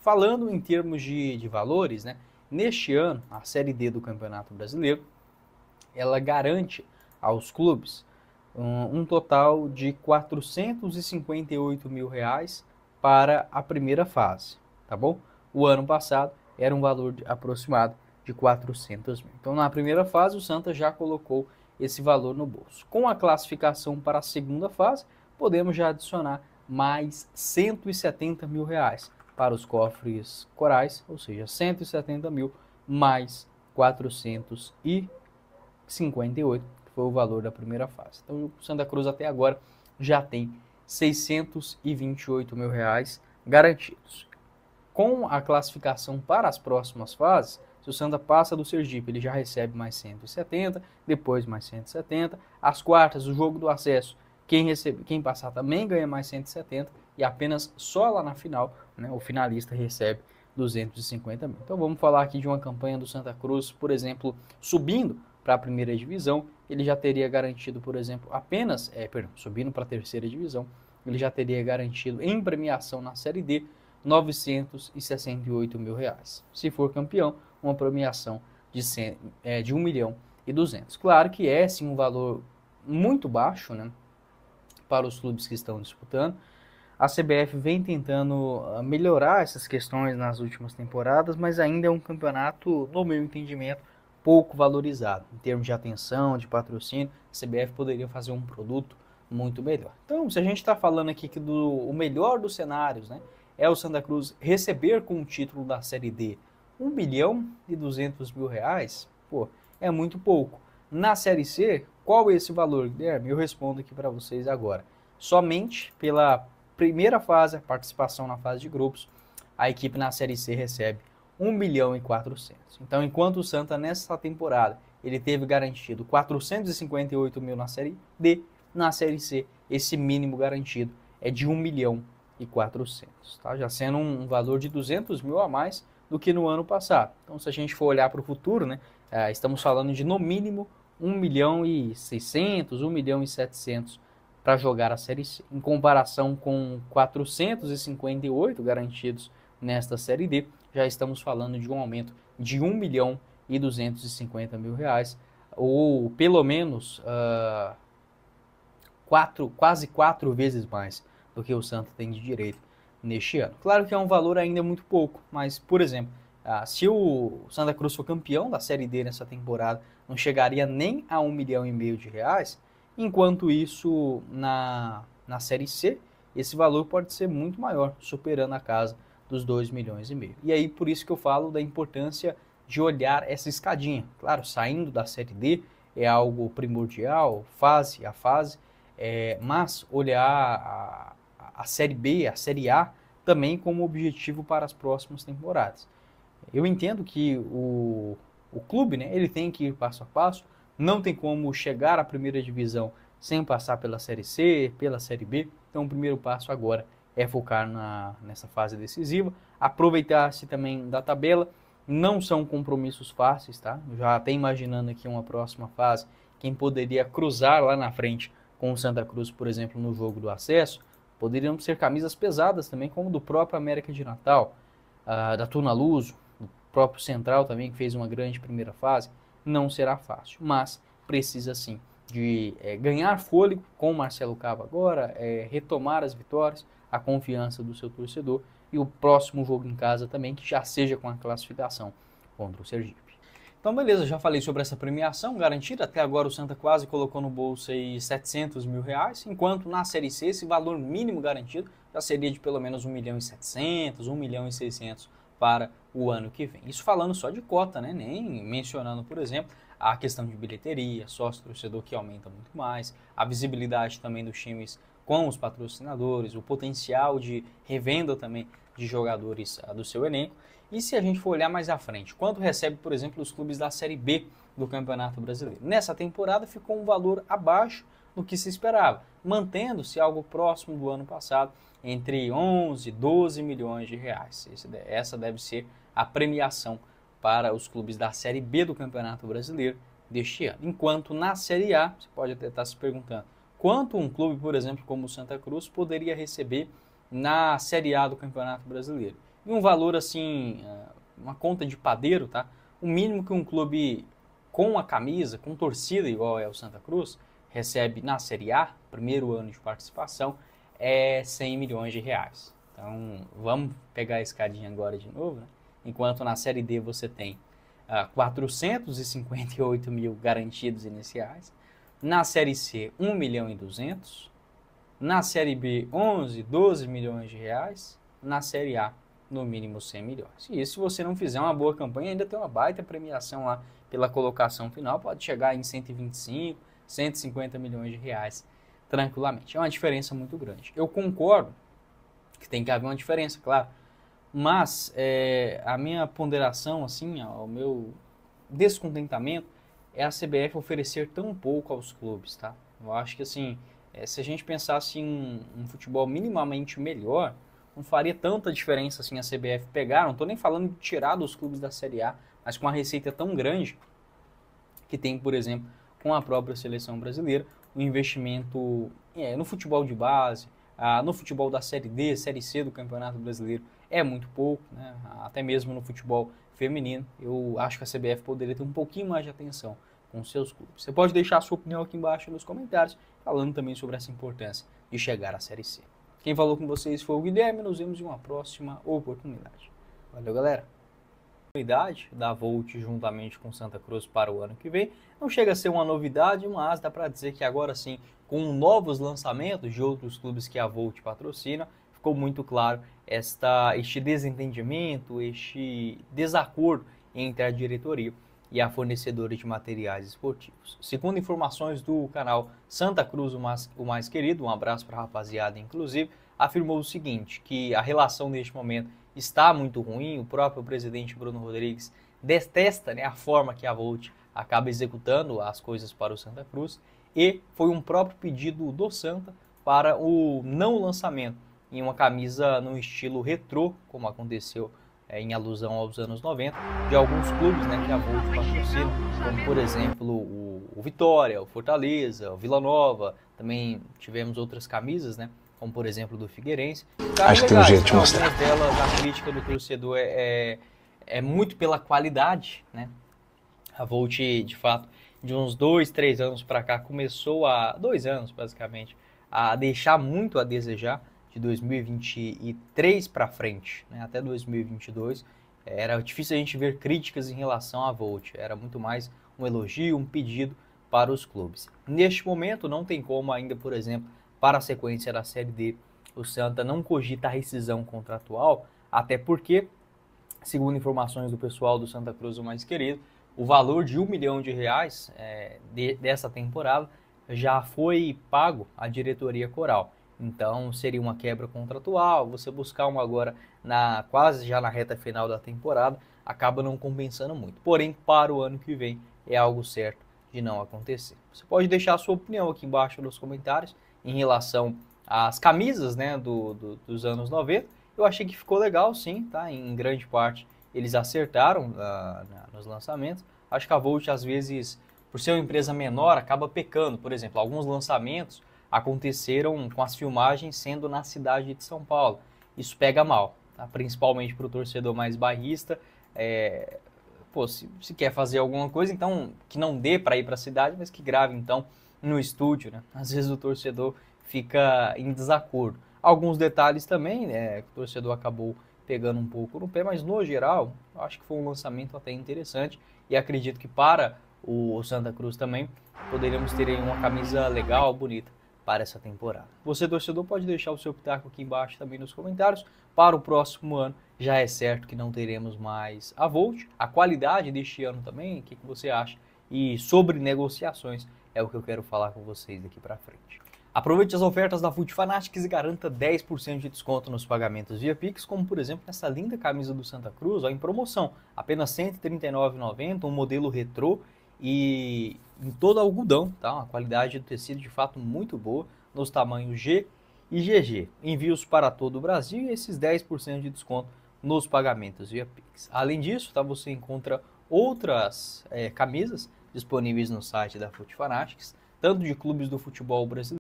Falando em termos de valores, né, neste ano, a Série D do Campeonato Brasileiro, ela garante aos clubes um total de R$ 458 mil para a primeira fase, tá bom? O ano passado era um valor aproximado de 400 mil. Então, na primeira fase, o Santa já colocou esse valor no bolso. Com a classificação para a segunda fase, podemos já adicionar mais 170 mil reais para os cofres corais, ou seja, 170 mil mais 458, que foi o valor da primeira fase. Então, o Santa Cruz até agora já tem 628 mil reais garantidos. Com a classificação para as próximas fases, se o Santa passa do Sergipe, ele já recebe mais 170, depois mais 170. As quartas, o jogo do acesso, quem passar também ganha mais 170 e apenas só lá na final, né, o finalista recebe 250 mil. Então vamos falar aqui de uma campanha do Santa Cruz, por exemplo, subindo para a primeira divisão, ele já teria garantido, por exemplo, subindo para a terceira divisão, ele já teria garantido em premiação na Série D 968 mil reais. Se for campeão, uma premiação de 1 milhão e 200. Claro que é sim um valor muito baixo, né, para os clubes que estão disputando. A CBF vem tentando melhorar essas questões nas últimas temporadas, mas ainda é um campeonato, no meu entendimento, pouco valorizado. Em termos de atenção, de patrocínio, a CBF poderia fazer um produto muito melhor. Então, se a gente está falando aqui que o melhor dos cenários, né, é o Santa Cruz receber com o título da Série D 1 milhão e 200 mil reais, pô, é muito pouco. Na Série C, qual é esse valor, Guilherme? Eu respondo aqui para vocês agora. Somente pela primeira fase, a participação na fase de grupos, a equipe na Série C recebe 1 milhão e 400. Então, enquanto o Santa, nessa temporada, ele teve garantido 458 mil na Série D, na Série C, esse mínimo garantido é de 1 milhão e 400, tá? Já sendo um valor de 200 mil a mais do que no ano passado. Então, se a gente for olhar para o futuro, né, estamos falando de, no mínimo, 1 milhão e 600, 1 milhão e 700 para jogar a Série C. Em comparação com 458 garantidos nesta Série D, já estamos falando de um aumento de 1 milhão e 250 mil reais, ou pelo menos quase 4 vezes mais do que o Santa tem de direito neste ano. Claro que é um valor ainda muito pouco, mas, por exemplo, se o Santa Cruz for campeão da Série D nessa temporada, não chegaria nem a 1 milhão e meio de reais, enquanto isso, na Série C, esse valor pode ser muito maior, superando a casa dos 2 milhões e meio. E aí, por isso que eu falo da importância de olhar essa escadinha. Claro, saindo da Série D é algo primordial, fase a fase, mas olhar a Série B, a Série A, também como objetivo para as próximas temporadas. Eu entendo que o clube, né, ele tem que ir passo a passo, não tem como chegar à primeira divisão sem passar pela Série C, pela Série B, então o primeiro passo agora é focar nessa fase decisiva, aproveitar-se também da tabela, não são compromissos fáceis, tá? Já até imaginando aqui uma próxima fase, quem poderia cruzar lá na frente com o Santa Cruz, por exemplo, no jogo do acesso, poderiam ser camisas pesadas também, como do próprio América de Natal, da Tuna Luso, do próprio Central também, que fez uma grande primeira fase. Não será fácil, mas precisa sim de ganhar fôlego com o Marcelo Cabo agora, retomar as vitórias, a confiança do seu torcedor e o próximo jogo em casa também, que já seja com a classificação contra o Sergipe. Então, beleza, já falei sobre essa premiação garantida. Até agora o Santa quase colocou no bolso aí 700 mil reais, enquanto na Série C esse valor mínimo garantido já seria de pelo menos 1 milhão e 700, 1 milhão e 600 para o ano que vem. Isso falando só de cota, né? Nem mencionando, por exemplo, a questão de bilheteria, sócio-torcedor que aumenta muito mais, a visibilidade também dos times com os patrocinadores, o potencial de revenda também de jogadores do seu elenco. E se a gente for olhar mais à frente, quanto recebe, por exemplo, os clubes da Série B do Campeonato Brasileiro? Nessa temporada ficou um valor abaixo do que se esperava, mantendo-se algo próximo do ano passado, entre 11 e 12 milhões de reais. Essa deve ser a premiação para os clubes da Série B do Campeonato Brasileiro deste ano. Enquanto na Série A, você pode até estar se perguntando, quanto um clube, por exemplo, como o Santa Cruz, poderia receber na Série A do Campeonato Brasileiro? E um valor assim, uma conta de padeiro, tá? O mínimo que um clube com a camisa, com torcida igual é o Santa Cruz, recebe na Série A, primeiro ano de participação, é 100 milhões de reais. Então, vamos pegar a escadinha agora de novo, né? Enquanto na Série D você tem 458 mil garantidos iniciais, na Série C 1 milhão e 200, na Série B 11, 12 milhões de reais, na Série A no mínimo 100 milhões. E isso, se você não fizer uma boa campanha, ainda tem uma baita premiação lá pela colocação final, pode chegar em 125, 150 milhões de reais tranquilamente. É uma diferença muito grande. Eu concordo que tem que haver uma diferença, claro, mas a minha ponderação, assim, o meu descontentamento é a CBF oferecer tão pouco aos clubes, tá? Eu acho que, assim, se a gente pensasse em um futebol minimamente melhor, não faria tanta diferença assim a CBF pegar. Não estou nem falando de tirar dos clubes da Série A, mas com uma receita tão grande que tem, por exemplo, com a própria seleção brasileira, o investimento no futebol de base, no futebol da Série D, Série C do Campeonato Brasileiro é muito pouco, né? Até mesmo no futebol feminino. Eu acho que a CBF poderia ter um pouquinho mais de atenção com seus clubes. Você pode deixar a sua opinião aqui embaixo nos comentários, falando também sobre essa importância de chegar à Série C. Quem falou com vocês foi o Guilherme, nos vemos em uma próxima oportunidade. Valeu, galera! A novidade da Volt juntamente com Santa Cruz para o ano que vem não chega a ser uma novidade, mas dá para dizer que agora sim, com novos lançamentos de outros clubes que a Volt patrocina, ficou muito claro este desentendimento, este desacordo entre a diretoria e a fornecedora de materiais esportivos. Segundo informações do canal Santa Cruz, o mais querido, um abraço para a rapaziada inclusive, afirmou o seguinte, que a relação neste momento está muito ruim, o próprio presidente Bruno Rodrigues detesta, né, a forma que a Volt acaba executando as coisas para o Santa Cruz, e foi um próprio pedido do Santa para o não lançamento em uma camisa no estilo retrô, como aconteceu em alusão aos anos 90, de alguns clubes, né, que a Volt patrocina, como por exemplo o Vitória, o Fortaleza, o Vila Nova, também tivemos outras camisas, né, como por exemplo do Figueirense. Acho que tem um jeito de mostrar. Algumas delas, a crítica do torcedor é muito pela qualidade, né? A Volt, de fato, de uns 2, 3 anos para cá, começou 2 anos basicamente, a deixar muito a desejar. De 2023 para frente, né, até 2022, era difícil a gente ver críticas em relação à Volt, era muito mais um elogio, um pedido para os clubes. Neste momento não tem como ainda, por exemplo, para a sequência da Série D, o Santa não cogita a rescisão contratual, até porque, segundo informações do pessoal do Santa Cruz, o mais querido, o valor de R$1 milhão dessa temporada já foi pago à diretoria coral. Então seria uma quebra contratual, você buscar uma agora quase já na reta final da temporada, acaba não compensando muito. Porém, para o ano que vem é algo certo de não acontecer. Você pode deixar a sua opinião aqui embaixo nos comentários em relação às camisas, né, dos anos 90. Eu achei que ficou legal sim, tá? Em grande parte eles acertaram nos lançamentos. Acho que a Volt às vezes, por ser uma empresa menor, acaba pecando. Por exemplo, alguns lançamentos aconteceram com as filmagens sendo na cidade de São Paulo. Isso pega mal, tá? Principalmente para o torcedor mais bairrista. Se quer fazer alguma coisa, então que não dê para ir para a cidade, mas que grave então no estúdio, né? Às vezes o torcedor fica em desacordo. Alguns detalhes também, que o torcedor acabou pegando um pouco no pé, mas no geral, acho que foi um lançamento até interessante e acredito que para o Santa Cruz também poderíamos ter aí uma camisa legal, bonita para essa temporada. Você, torcedor, pode deixar o seu pitaco aqui embaixo também nos comentários. Para o próximo ano, já é certo que não teremos mais a Volt. A qualidade deste ano também, o que você acha? E sobre negociações, é o que eu quero falar com vocês daqui para frente. Aproveite as ofertas da Foot Fanatics e garanta 10% de desconto nos pagamentos via Pix, como por exemplo nessa linda camisa do Santa Cruz, em promoção, apenas R$ 139,90, um modelo retrô, e em todo algodão, tá? Uma qualidade do tecido de fato muito boa, nos tamanhos G e GG. Envios para todo o Brasil e esses 10% de desconto nos pagamentos via Pix. Além disso, tá? Você encontra outras camisas disponíveis no site da Foot Fanatics, tanto de clubes do futebol brasileiro,